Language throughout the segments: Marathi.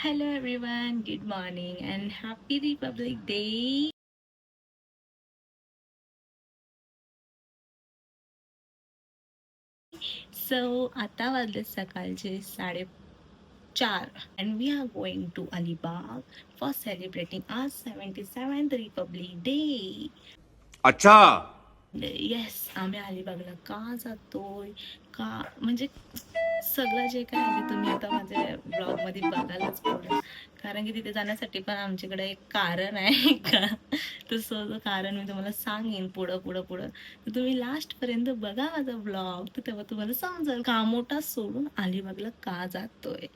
Hello everyone, good morning and happy Republic Day. So आता वाजले सकाळचे 4:30 and we are going to Alibag for celebrating our 77th Republic Day. अच्छा येस, आम्ही अलिबागला का जातोय का म्हणजे सगळं जे काय आहे ते तुम्ही आता माझ्या ब्लॉग मध्ये बघायलाच पाहिजे, कारण की तिथे जाण्यासाठी पण आमच्याकडे एक कारण आहे का. तसं कारण मी तुम्हाला सांगेन पुढं पुढं पुढं, तर तुम्ही लास्ट पर्यंत बघा माझा ब्लॉग, तर तेव्हा तुम्हाला समजेल का मोठा सोडून अलिबागला का जातोय.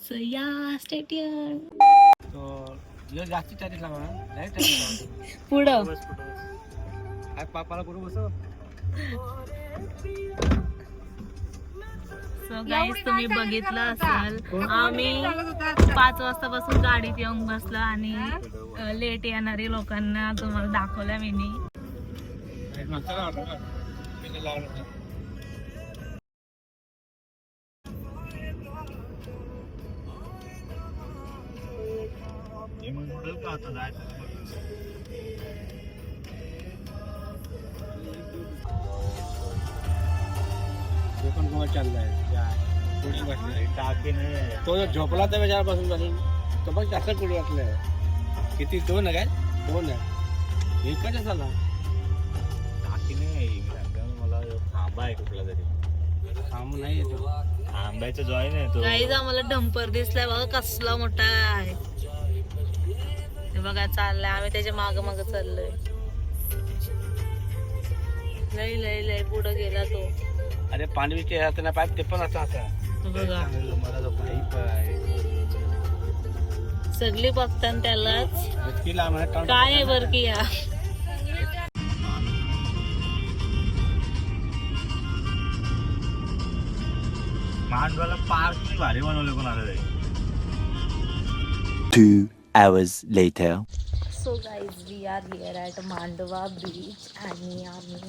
सो या स्टे ट्यून. पुढं सो गाईज तुम्ही बघितलं असेल आम्ही 5 वाजतापासून गाडीत येऊन बसलो आणि लेट येणारी लोकांना तुम्हाला दाखवल्या मी. तो झोपला तर वेळापासून बसून तो पण जास्त कुठे वाटलंय. किती 2 आहे काय 2 आहे एकच झाला. मला आंबा आहे कुठला तरी थांब नाही येतो आंब्याचा जॉईन आहे तो. गाईज आम्हाला डंपर दिसलाय बघा, कसला मोठा आहे हे बघा. चाललाय आम्ही त्याच्या माग माग चाललोय. लय लय लय पुढे गेला तो. अरे पाणीचे हाताना पाईप ते पण असं असं बघा मला जो पाईप आहे सगळी बघताना त्यालाच इतकी लांब आहे काय आहे बर की या. मांडवाला पार्क भारी बनवले पण आलं 2 hours later. So guys we are here at Mandwa beach आणि आम्ही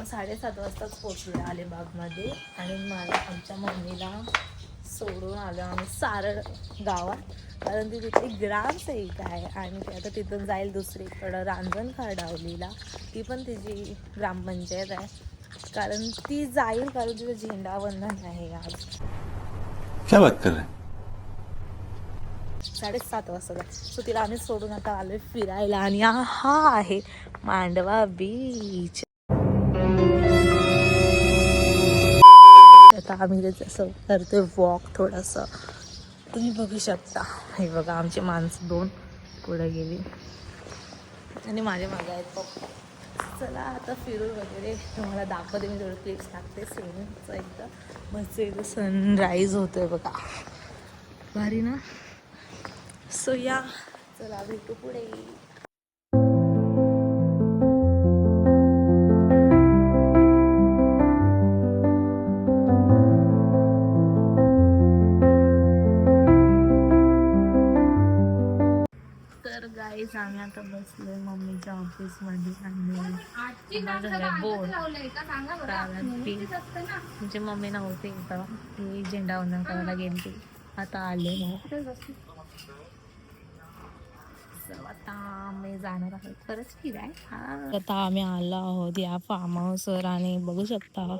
7:30 वाजताच पोचलो अलिबागमध्ये आणि मला आमच्या मम्मीला सोडून आलो आम्ही सारळ गावात, कारण ती तिथे ग्रामसेविका आहे आणि ते आता तिथून जाईल दुसरीकडं रांजणखा डावलीला. ती पण तिची ग्रामपंचायत आहे, कारण ती जाईल कारण तिचं झेंडावंदन आहे आज. क्या बात कर रहे हैं? 7:30 वाजता. सो तिला आम्ही सोडून आता आलोय फिरायला आणि हा आहे मांडवा बीच. आता आम्ही जसं करतोय वॉक थोडंसं, तुम्ही बघू शकता. हे बघा आमची माणसं 2 पुढे गेली आणि माझ्या मागे आहेत पप्पा. चला आता फिरू वगैरे तुम्हाला दाखवते, मी थोडं क्लिप्स टाकते सेमचं एकदा मस्त इथं सनराईज होतोय बघा, भारी ना. सो या चला भेटू पुढे. तर गाईज आम्ही आता बसलोय मम्मीच्या ऑफिसमध्ये आणि बोर्ड म्हणजे मम्मी नव्हती इथं, ती झेंडावंदन करायला गेली, आता आले मग. आता आम्ही जाणार आहोत खरंच फिराय. आता आम्ही आलो आहोत या फार्म हाऊसवर आणि बघू शकता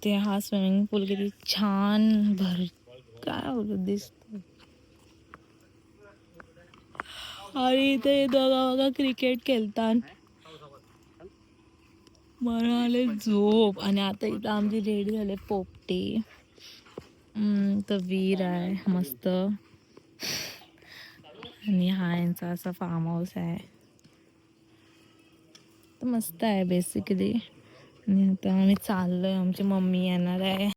ते हा स्विमिंग पूल किती छान काय बोलत दिसतो. आणि इथे दोघा क्रिकेट खेळतात, मला आले झोप. आणि आता इथं आमची रेडी झाले पोपटी. तर वीर आहे मस्त आणि हा यांचा असा फार्म हाऊस आहे, तर मस्त आहे बेसिकली. आणि आता आम्ही चाललोय, आमची मम्मी येणार आहे,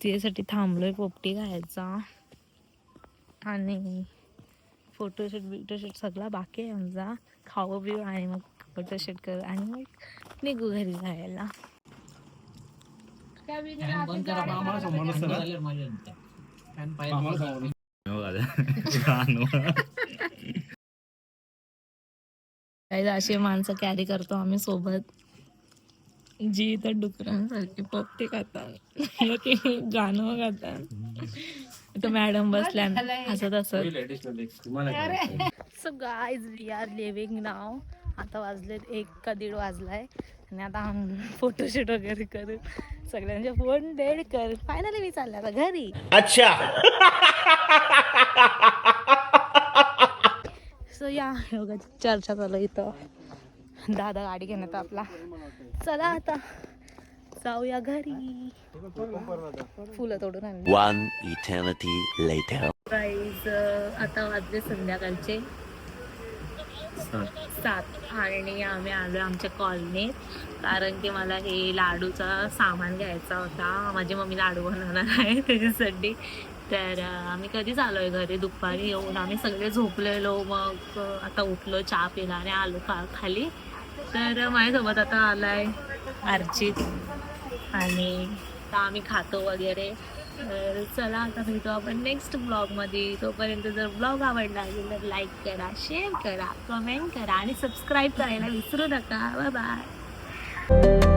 तिच्यासाठी थांबलोय पोपटी खायचा आणि फोटोशूट सगळा बाकी आहे आमचा. खाऊ पिऊ आणि मग फोटोशूट करू आणि मग निघू घरी जायला. काही अशी माणसं कॅरी करतो आम्ही सोबत, जी इथं डुकरांसारखी पोपटी खातात, गाणं गातात. तो मॅडम बसल्या हसत हसत. तुम्हाला so guys we are living now. आता वाजलेत 1 का 1:30 वाजलाय आणि आता फोटोशूट वगैरे करू. सगळ्यांचे फोन डेड कर. फायनली मी चालले आता घरी. सो या योगा चर्चा चालू इथं. दादा गाडी घेण्यात आपला. चला आता जाऊया घरी. फुलं तोडून आणली. One eternity later. गाईज आता वाजले संध्याकाळचे 7 आणि आम्ही आलो आमच्या कॉलनीत. कारण की मला हे लाडूचा सामान घ्यायचा होता. माझी मम्मी लाडू बनवणार आहे त्याच्यासाठी. तर आम्ही कधीच आलो आहे घरी. दुपारी येऊन आम्ही सगळे झोपलेलो. मग आता उठलो, चहा पिला आणि आलो खाली. तर माझ्यासोबत आता आला आहे अर्चित आणि आता आम्ही खातो वगैरे. तर चला आता भेटू आपण नेक्स्ट ब्लॉगमध्ये. तोपर्यंत जर ब्लॉग आवडला असेल तर लाईक करा, शेअर करा, कमेंट करा आणि सबस्क्राईब करायला विसरू नका. Bye bye.